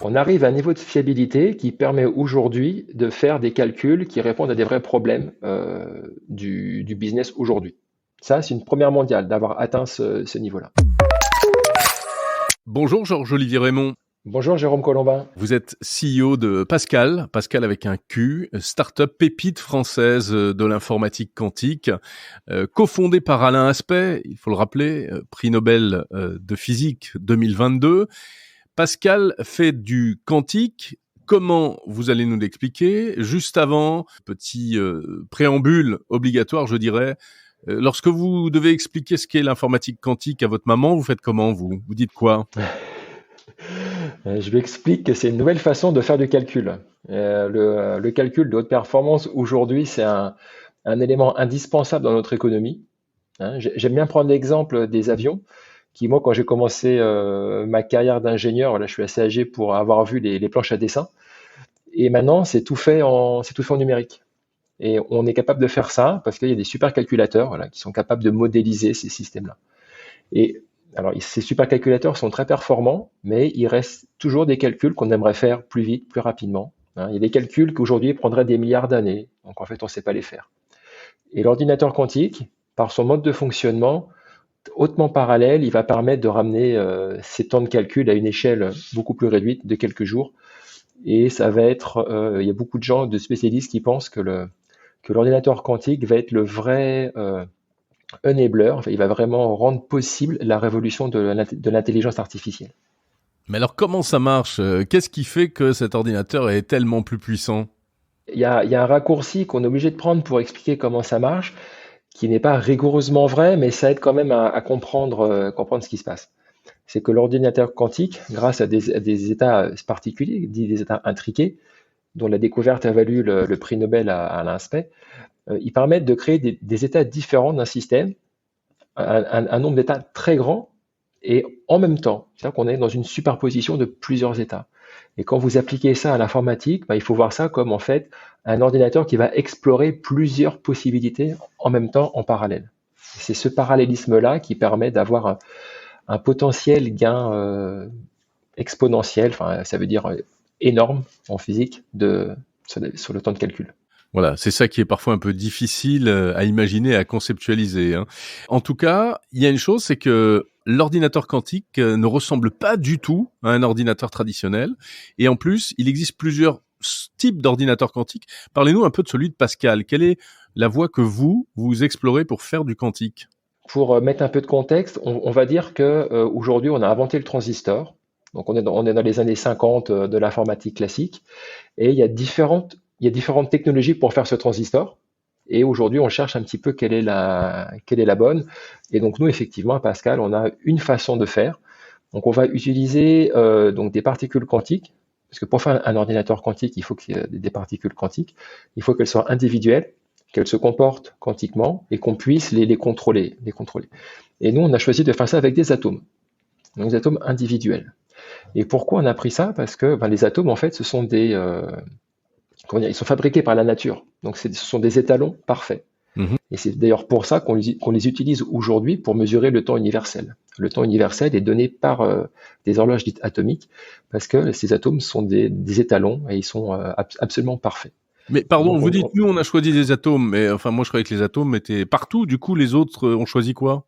On arrive à un niveau de fiabilité qui permet aujourd'hui de faire des calculs qui répondent à des vrais problèmes du business aujourd'hui. Ça, c'est une première mondiale d'avoir atteint ce niveau-là. Bonjour Georges-Olivier Raymond. Bonjour Jérôme Colombin. Vous êtes CEO de Pascal, Pascal avec un Q, start-up pépite française de l'informatique quantique, cofondée par Alain Aspect, il faut le rappeler, prix Nobel de physique 2022. Pascal fait du quantique. Comment vous allez nous l'expliquer? Juste avant, petit préambule obligatoire, je dirais. Lorsque vous devez expliquer ce qu'est l'informatique quantique à votre maman, vous faites comment vous? Vous dites quoi? Je lui explique que c'est une nouvelle façon de faire du calcul. Le calcul de haute performance aujourd'hui, c'est un élément indispensable dans notre économie. Hein. J'aime bien prendre l'exemple des avions, qui moi, quand j'ai commencé ma carrière d'ingénieur, voilà, je suis assez âgé pour avoir vu les planches à dessin. Et maintenant, c'est tout fait en numérique. Et on est capable de faire ça parce qu'il y a des supercalculateurs, voilà, qui sont capables de modéliser ces systèmes-là. Et alors, ces supercalculateurs sont très performants, mais il reste toujours des calculs qu'on aimerait faire plus vite, plus rapidement. Hein. Il y a des calculs qu'aujourd'hui prendraient des milliards d'années, donc en fait, on ne sait pas les faire. Et l'ordinateur quantique, par son mode de fonctionnement hautement parallèle, il va permettre de ramener ces temps de calcul à une échelle beaucoup plus réduite de quelques jours. Et ça va être, il y a beaucoup de gens, de spécialistes qui pensent que l'ordinateur quantique va être le vrai enabler, enfin, il va vraiment rendre possible la révolution de l'intelligence artificielle. Mais alors comment ça marche? Qu'est-ce qui fait que cet ordinateur est tellement plus puissant? Il y a un raccourci qu'on est obligé de prendre pour expliquer comment ça marche, qui n'est pas rigoureusement vrai, mais ça aide quand même à comprendre, comprendre ce qui se passe. C'est que l'ordinateur quantique, grâce à des états particuliers, dit des états intriqués, dont la découverte a valu le prix Nobel à l'inspect, ils permettent de créer des états différents d'un système, un nombre d'états très grand, et en même temps. C'est-à-dire qu'on est dans une superposition de plusieurs états. Et quand vous appliquez ça à l'informatique, il faut voir ça comme en fait un ordinateur qui va explorer plusieurs possibilités en même temps, en parallèle. C'est ce parallélisme-là qui permet d'avoir un potentiel gain exponentiel, enfin, ça veut dire énorme en physique, sur le temps de calcul. Voilà, c'est ça qui est parfois un peu difficile à imaginer, à conceptualiser, hein. En tout cas, il y a une chose, c'est que l'ordinateur quantique ne ressemble pas du tout à un ordinateur traditionnel. Et en plus, il existe plusieurs types d'ordinateurs quantiques. Parlez-nous un peu de celui de Pascal. Quelle est la voie que vous explorez pour faire du quantique? Pour mettre un peu de contexte, on va dire que aujourd'hui, on a inventé le transistor. Donc, on est dans les années 50 de l'informatique classique. Et il y a différentes technologies pour faire ce transistor. Et aujourd'hui, on cherche un petit peu quelle est la bonne. Et donc, nous, effectivement, à Pascal, on a une façon de faire. Donc, on va utiliser donc des particules quantiques. Parce que pour faire un ordinateur quantique, il faut qu'il y ait des particules quantiques. Il faut qu'elles soient individuelles, qu'elles se comportent quantiquement et qu'on puisse les contrôler, les contrôler. Et nous, on a choisi de faire ça avec des atomes. Donc, des atomes individuels. Et pourquoi on a pris ça? Parce que les atomes, en fait, ce sont comment dire, ils sont fabriqués par la nature. Donc, ce sont des étalons parfaits. Mhm. Et c'est d'ailleurs pour ça qu'on les utilise aujourd'hui pour mesurer le temps universel. Le temps universel est donné par des horloges dites atomiques, parce que ces atomes sont des étalons et ils sont absolument parfaits. Mais Et pardon, donc, vous dites, nous, on a choisi des atomes, mais enfin, moi, je croyais que les atomes étaient partout. Du coup, les autres ont choisi quoi?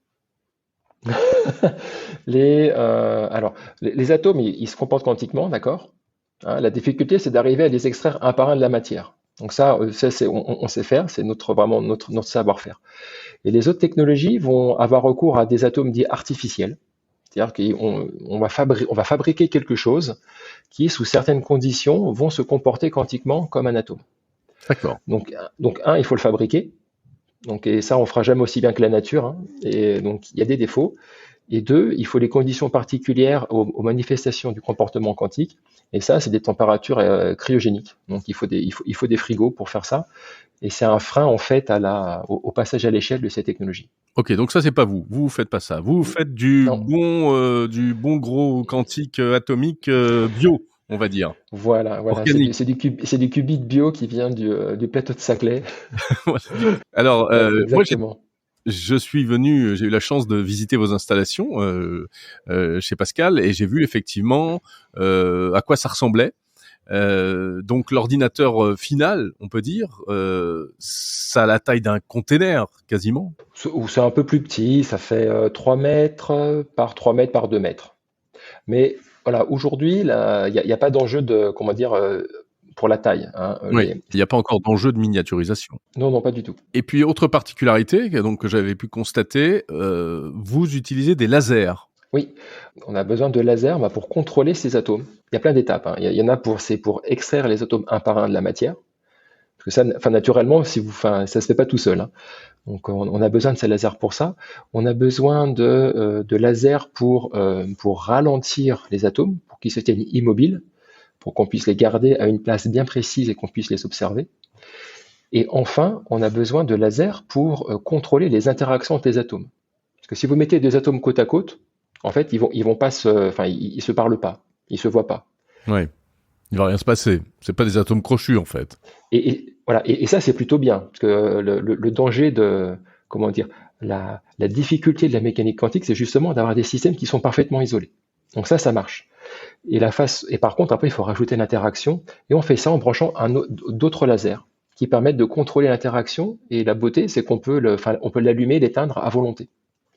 alors, les atomes, ils se comportent quantiquement, d'accord? Hein, la difficulté, c'est d'arriver à les extraire un par un de la matière. Donc ça, on sait faire, c'est vraiment notre savoir-faire. Et les autres technologies vont avoir recours à des atomes dits artificiels. C'est-à-dire on va fabriquer quelque chose qui, sous certaines conditions, vont se comporter quantiquement comme un atome. D'accord. Donc il faut le fabriquer. Donc, et ça, on fera jamais aussi bien que la nature. Hein. Et donc, il y a des défauts. Et deux, il faut les conditions particulières aux manifestations du comportement quantique. Et ça, c'est des températures cryogéniques. Donc, il faut des frigos pour faire ça. Et c'est un frein, en fait, au passage à l'échelle de ces technologies. Ok, donc ça c'est pas vous. Vous faites pas ça. Vous faites Non, du bon gros quantique atomique bio, on va dire, voilà, organique. c'est du qubit bio qui vient du plateau de Saclay. Voilà. Alors Ouais, moi exactement. j'ai eu la chance de visiter vos installations chez Pascal et j'ai vu effectivement à quoi ça ressemblait. Donc l'ordinateur final, on peut dire, ça a la taille d'un container quasiment. Ou c'est un peu plus petit, ça fait 3 mètres par 3 mètres par 2 mètres. Mais voilà, aujourd'hui, il n'y a pas d'enjeu de, comment dire, pour la taille, hein. Oui, il n'y a pas encore d'enjeu de miniaturisation. Non, non, pas du tout. Et puis autre particularité donc que j'avais pu constater, vous utilisez des lasers. Oui, on a besoin de lasers pour contrôler ces atomes. Il y a plein d'étapes, hein. Il y en a c'est pour extraire les atomes un par un de la matière. Parce que ça, enfin, naturellement, ça se fait pas tout seul, hein. Donc, on a besoin de ces lasers pour ça. On a besoin de lasers pour ralentir les atomes, pour qu'ils se tiennent immobiles, pour qu'on puisse les garder à une place bien précise et qu'on puisse les observer. Et enfin, on a besoin de lasers pour contrôler les interactions entre les atomes. Parce que si vous mettez des atomes côte à côte, en fait, ils vont pas ils se parlent pas, ils se voient pas. Ouais. Il va rien se passer. C'est pas des atomes crochus en fait. Et voilà. Et ça, c'est plutôt bien, parce que le danger comment dire, la difficulté de la mécanique quantique, c'est justement d'avoir des systèmes qui sont parfaitement isolés. Donc ça marche. Et par contre, après, il faut rajouter l'interaction, et on fait ça en branchant d'autres lasers qui permettent de contrôler l'interaction. Et la beauté, c'est qu'on peut l'allumer, l'éteindre à volonté.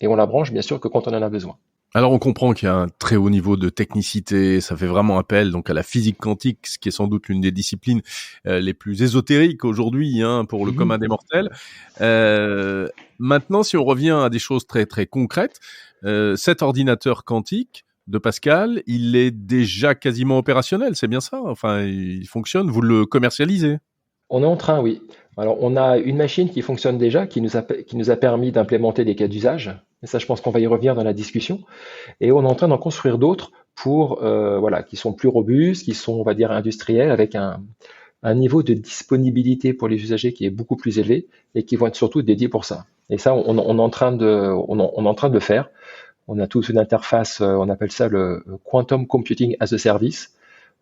Et on la branche, bien sûr, que quand on en a besoin. Alors on comprend qu'il y a un très haut niveau de technicité, ça fait vraiment appel donc à la physique quantique, ce qui est sans doute l'une des disciplines les plus ésotériques aujourd'hui pour le commun des mortels. Maintenant, si on revient à des choses très très concrètes, cet ordinateur quantique de Pascal, il est déjà quasiment opérationnel, c'est bien ça? Enfin, il fonctionne, vous le commercialisez? On est en train, oui. Alors, on a une machine qui fonctionne déjà, qui nous a permis d'implémenter des cas d'usage. Et ça, je pense qu'on va y revenir dans la discussion. Et on est en train d'en construire d'autres qui sont plus robustes, qui sont, on va dire, industriels, avec un niveau de disponibilité pour les usagers qui est beaucoup plus élevé et qui vont être surtout dédiés pour ça. Et ça, on est en train de le faire. On a toute une interface, on appelle ça le Quantum Computing as a Service.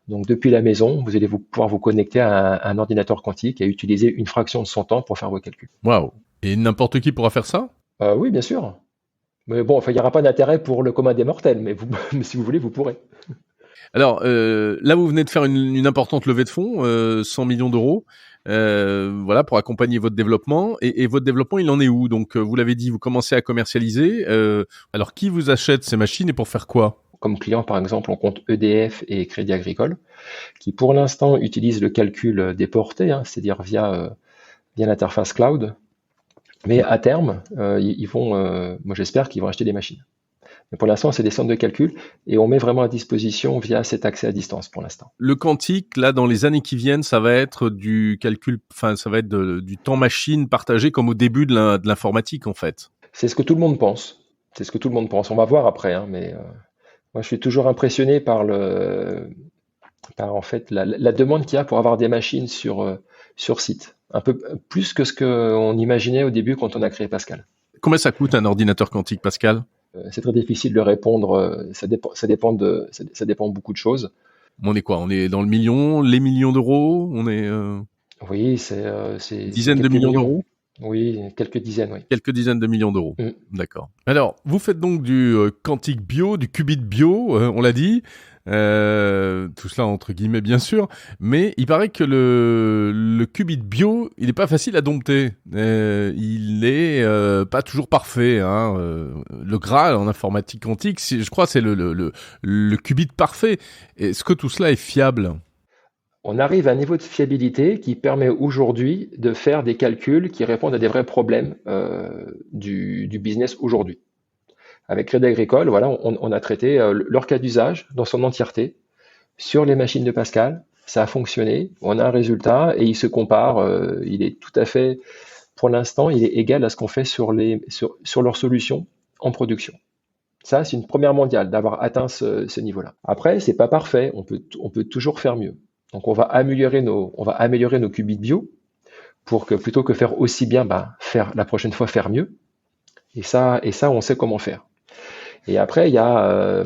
Donc, depuis la maison, vous allez pouvoir vous connecter à un ordinateur quantique et utiliser une fraction de son temps pour faire vos calculs. Waouh! Et n'importe qui pourra faire ça? Oui, bien sûr. Mais bon, il n'y aura pas d'intérêt pour le commun des mortels, mais si vous voulez, vous pourrez. Alors, là, vous venez de faire une importante levée de fonds, 100 millions d'euros, voilà, pour accompagner votre développement. Et votre développement, il en est où? Donc, vous l'avez dit, vous commencez à commercialiser. Alors, qui vous achète ces machines et pour faire quoi? Comme client, par exemple, on compte EDF et Crédit Agricole, qui pour l'instant utilisent le calcul déporté, c'est-à-dire via l'interface cloud. Mais à terme, moi j'espère qu'ils vont acheter des machines. Mais pour l'instant, c'est des centres de calcul et on met vraiment à disposition via cet accès à distance pour l'instant. Le quantique, là, dans les années qui viennent, ça va être du calcul, ça va être du temps machine partagé comme au début de l'informatique, en fait. C'est ce que tout le monde pense. C'est ce que tout le monde pense. On va voir après, mais moi je suis toujours impressionné par en fait la demande qu'il y a pour avoir des machines sur site. Un peu plus que ce qu'on imaginait au début quand on a créé Pascal. Combien ça coûte un ordinateur quantique, Pascal? C'est très difficile de répondre. Ça dépend de beaucoup de choses. On est quoi? On est dans le million, les millions d'euros? On est Oui, c'est dizaines de millions d'euros? Oui, quelques dizaines, oui. Quelques dizaines de millions d'euros. D'accord. Alors, vous faites donc du quantique bio, du qubit bio, on l'a dit. Tout cela entre guillemets bien sûr, mais il paraît que le qubit bio, il n'est pas facile à dompter. Il est pas toujours parfait. Le Graal en informatique quantique, je crois, c'est le qubit parfait. Est-ce que tout cela est fiable? On arrive à un niveau de fiabilité qui permet aujourd'hui de faire des calculs qui répondent à des vrais problèmes du business aujourd'hui. Avec Crédit Agricole, voilà, on a traité leur cas d'usage dans son entièreté sur les machines de Pascal. Ça a fonctionné, on a un résultat et il se compare. Il est tout à fait, pour l'instant, il est égal à ce qu'on fait sur leurs solutions en production. Ça, c'est une première mondiale d'avoir atteint ce niveau-là. Après, c'est pas parfait, on peut toujours faire mieux. Donc, on va améliorer nos qubits bio pour que plutôt que faire aussi bien, la prochaine fois faire mieux. Et ça, on sait comment faire. Et après, il y a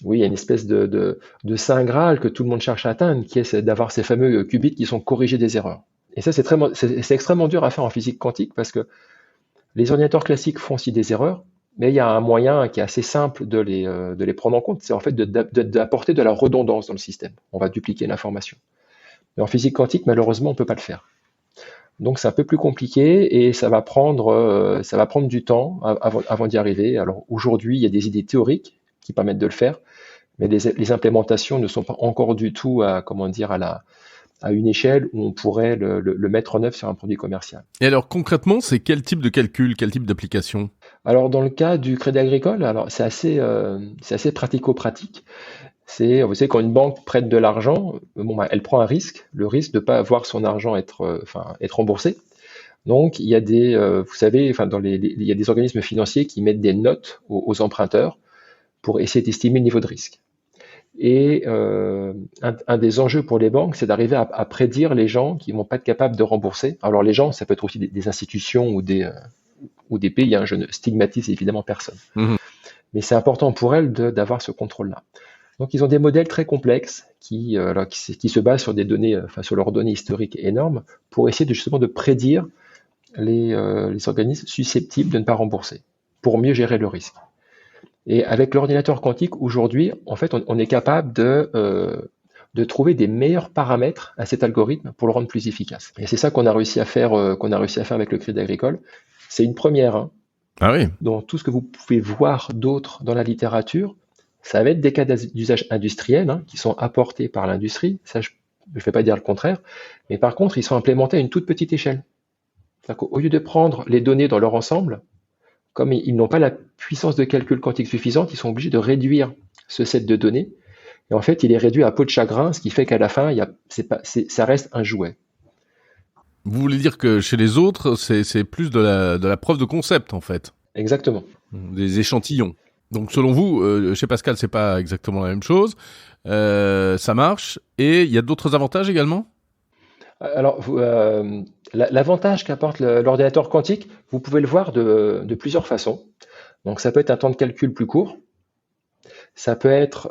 une espèce de saint graal que tout le monde cherche à atteindre, qui est d'avoir ces fameux qubits qui sont corrigés des erreurs. Et ça, c'est extrêmement dur à faire en physique quantique parce que Les ordinateurs classiques font aussi des erreurs, mais il y a un moyen qui est assez simple de les prendre en compte, c'est en fait d'apporter de la redondance dans le système. On va dupliquer l'information. Mais en physique quantique, malheureusement, on ne peut pas le faire. Donc c'est un peu plus compliqué et ça va prendre du temps avant d'y arriver. Alors aujourd'hui, il y a des idées théoriques qui permettent de le faire, mais les implémentations ne sont pas encore du tout à une échelle où on pourrait le mettre en œuvre sur un produit commercial. Et alors concrètement, c'est quel type de calcul, quel type d'application? Alors dans le cas du crédit agricole, alors c'est assez pratico-pratique. Vous savez, quand une banque prête de l'argent, bon, bah, elle prend un risque, le risque de ne pas voir son argent être remboursé. Donc, vous savez, enfin, il y a des organismes financiers qui mettent des notes aux emprunteurs pour essayer d'estimer le niveau de risque. Et un des enjeux pour les banques, c'est d'arriver à prédire les gens qui vont pas être capables de rembourser. Alors, les gens, ça peut être aussi des institutions ou des pays, hein, je ne stigmatise évidemment personne. Mmh. Mais c'est important pour elles d'avoir ce contrôle-là. Donc, ils ont des modèles très complexes qui se basent sur des données, sur leurs données historiques énormes, pour essayer justement de prédire les organismes susceptibles de ne pas rembourser, pour mieux gérer le risque. Et avec l'ordinateur quantique, aujourd'hui, en fait, on est capable de trouver des meilleurs paramètres à cet algorithme pour le rendre plus efficace. Et c'est ça qu'on a réussi à faire, avec le Crédit Agricole. C'est une première, hein. Ah oui. Dans tout ce que vous pouvez voir d'autre dans la littérature, ça va être des cas d'usage industriel, hein, qui sont apportés par l'industrie. Ça, je ne vais pas dire le contraire. Mais par contre, ils sont implémentés à une toute petite échelle. Au lieu de prendre les données dans leur ensemble, comme ils n'ont pas la puissance de calcul quantique suffisante, ils sont obligés de réduire ce set de données. Et en fait, il est réduit à peau de chagrin, ce qui fait qu'à la fin, ça reste un jouet. Vous voulez dire que chez les autres, c'est plus de la preuve de concept, en fait. Exactement. Des échantillons. Donc, selon vous, chez Pascal, c'est pas exactement la même chose. Ça marche. Et il y a d'autres avantages également? Alors, l'avantage qu'apporte l'ordinateur quantique, vous pouvez le voir de plusieurs façons. Donc, ça peut être un temps de calcul plus court. Ça peut être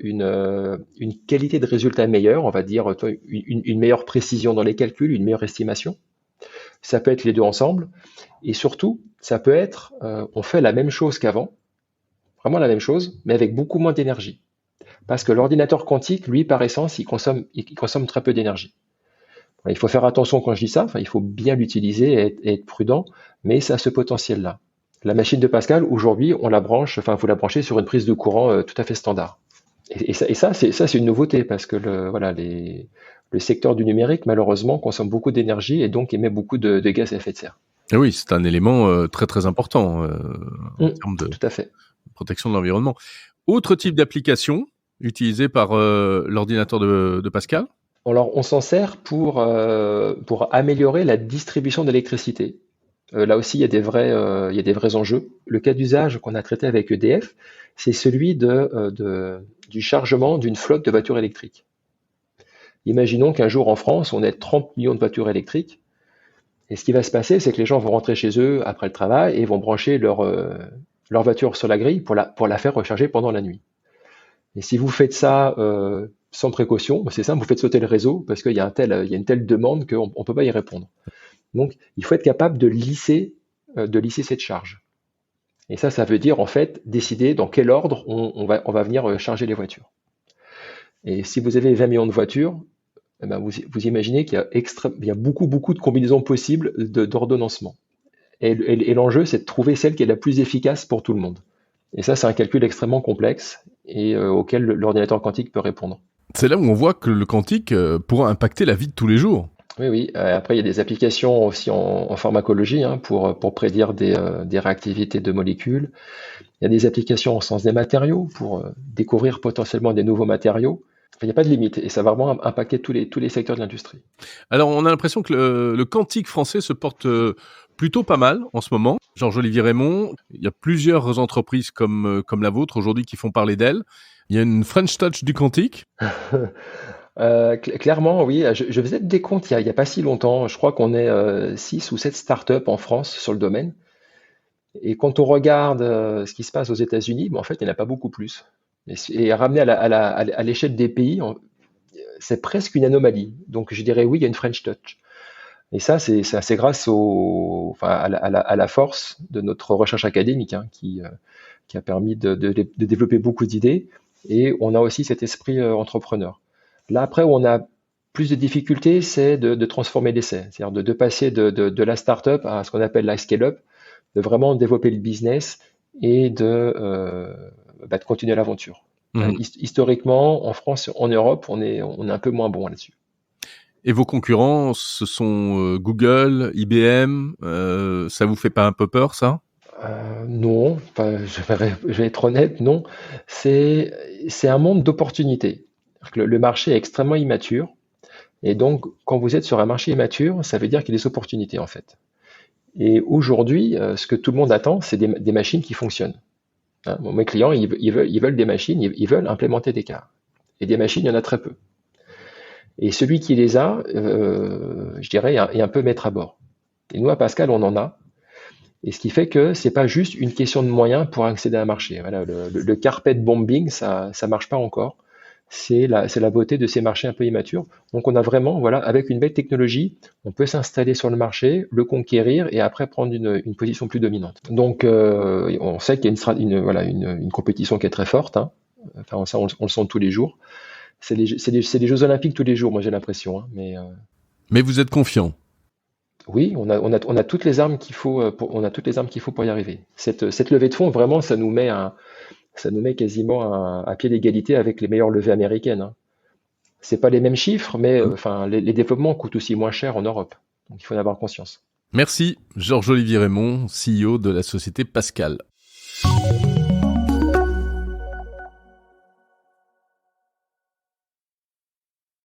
une qualité de résultat meilleure, on va dire une meilleure précision dans les calculs, une meilleure estimation. Ça peut être les deux ensemble. Et surtout, ça peut être, on fait la même chose qu'avant, vraiment la même chose, mais avec beaucoup moins d'énergie. Parce que l'ordinateur quantique, lui, par essence, il consomme très peu d'énergie. Il faut faire attention quand je dis ça, il faut bien l'utiliser et être prudent, mais ça a ce potentiel-là. La machine de Pascal, aujourd'hui, vous la branchez sur une prise de courant tout à fait standard. Et ça, c'est une nouveauté parce que le secteur du numérique, malheureusement, consomme beaucoup d'énergie et donc émet beaucoup de gaz à effet de serre. Et oui, c'est un élément très très important en termes de tout à fait. protection de l'environnement. Autre type d'application utilisée par l'ordinateur de Pascal? Alors, on s'en sert pour améliorer la distribution d'électricité. Là aussi, il y a des vrais enjeux. Le cas d'usage qu'on a traité avec EDF, c'est celui du chargement d'une flotte de voitures électriques. Imaginons qu'un jour en France, on ait 30 millions de voitures électriques. Et ce qui va se passer, c'est que les gens vont rentrer chez eux après le travail et vont brancher leur voiture sur la grille pour la faire recharger pendant la nuit. Et si vous faites ça sans précaution, c'est simple, vous faites sauter le réseau parce qu'il y a une telle demande qu'on ne peut pas y répondre. Donc, il faut être capable de lisser cette charge. Et ça veut dire en fait décider dans quel ordre on va venir charger les voitures. Et si vous avez 20 millions de voitures, vous imaginez qu'il y a beaucoup de combinaisons possibles d'ordonnancement. Et l'enjeu, c'est de trouver celle qui est la plus efficace pour tout le monde. Et ça, c'est un calcul extrêmement complexe et auquel l'ordinateur quantique peut répondre. C'est là où on voit que le quantique pourra impacter la vie de tous les jours. Oui. Après, il y a des applications aussi en pharmacologie pour prédire des réactivités de molécules. Il y a des applications au sens des matériaux pour découvrir potentiellement des nouveaux matériaux. Il n'y a pas de limite et ça va vraiment impacter tous les secteurs de l'industrie. Alors, on a l'impression que le quantique français se porte plutôt pas mal en ce moment. Georges-Olivier Raymond, il y a plusieurs entreprises comme la vôtre aujourd'hui qui font parler d'elles. Il y a une French Touch du quantique. Clairement, oui. Je faisais des comptes il y a pas si longtemps. Je crois qu'on est 6 ou 7 startups en France sur le domaine. Et quand on regarde ce qui se passe aux États-Unis, en fait, il n'y en a pas beaucoup plus. Et ramené à l'échelle des pays, c'est presque une anomalie. Donc, je dirais oui, il y a une French Touch. Et ça, c'est grâce enfin, à la force de notre recherche académique, hein, qui a permis de développer beaucoup d'idées. Et on a aussi cet esprit entrepreneur. Là, après, où on a plus de difficultés, c'est de transformer l'essai, c'est-à-dire de passer de la start-up à ce qu'on appelle la scale-up, de vraiment développer le business et de continuer l'aventure. Mhm. Historiquement, en France, en Europe, on est un peu moins bon là-dessus. Et vos concurrents, ce sont Google, IBM. Ça vous fait pas un peu peur, ça? Non, enfin, je vais être honnête, non. C'est un monde d'opportunités. Le marché est extrêmement immature. Et donc, quand vous êtes sur un marché immature, ça veut dire qu'il y a des opportunités, en fait. Et aujourd'hui, ce que tout le monde attend, c'est des machines qui fonctionnent. Hein, mes clients, ils veulent des machines, ils veulent implémenter des cas. Et des machines, il y en a très peu. Et celui qui les a, je dirais, est un peu maître à bord. Et nous, à Pascal, on en a. Et ce qui fait que c'est pas juste une question de moyens pour accéder à un marché. Voilà, le carpet bombing, ça marche pas encore. C'est la beauté de ces marchés un peu immatures. Donc on a vraiment, voilà, avec une belle technologie, on peut s'installer sur le marché, le conquérir et après prendre une position plus dominante. Donc on sait qu'il y a voilà, une compétition qui est très forte, hein. Enfin ça, on le sent tous les jours. C'est les Jeux Olympiques tous les jours, moi j'ai l'impression, hein. Mais vous êtes confiant. Oui, on a toutes les armes qu'il faut on a toutes les armes qu'il faut pour y arriver. Cette levée de fonds, vraiment, ça nous met quasiment à pied d'égalité avec les meilleures levées américaines, hein. C'est pas les mêmes chiffres, mais enfin, les développements coûtent aussi moins cher en Europe. Donc il faut en avoir conscience. Merci, Georges-Olivier Raymond, CEO de la société Pascal.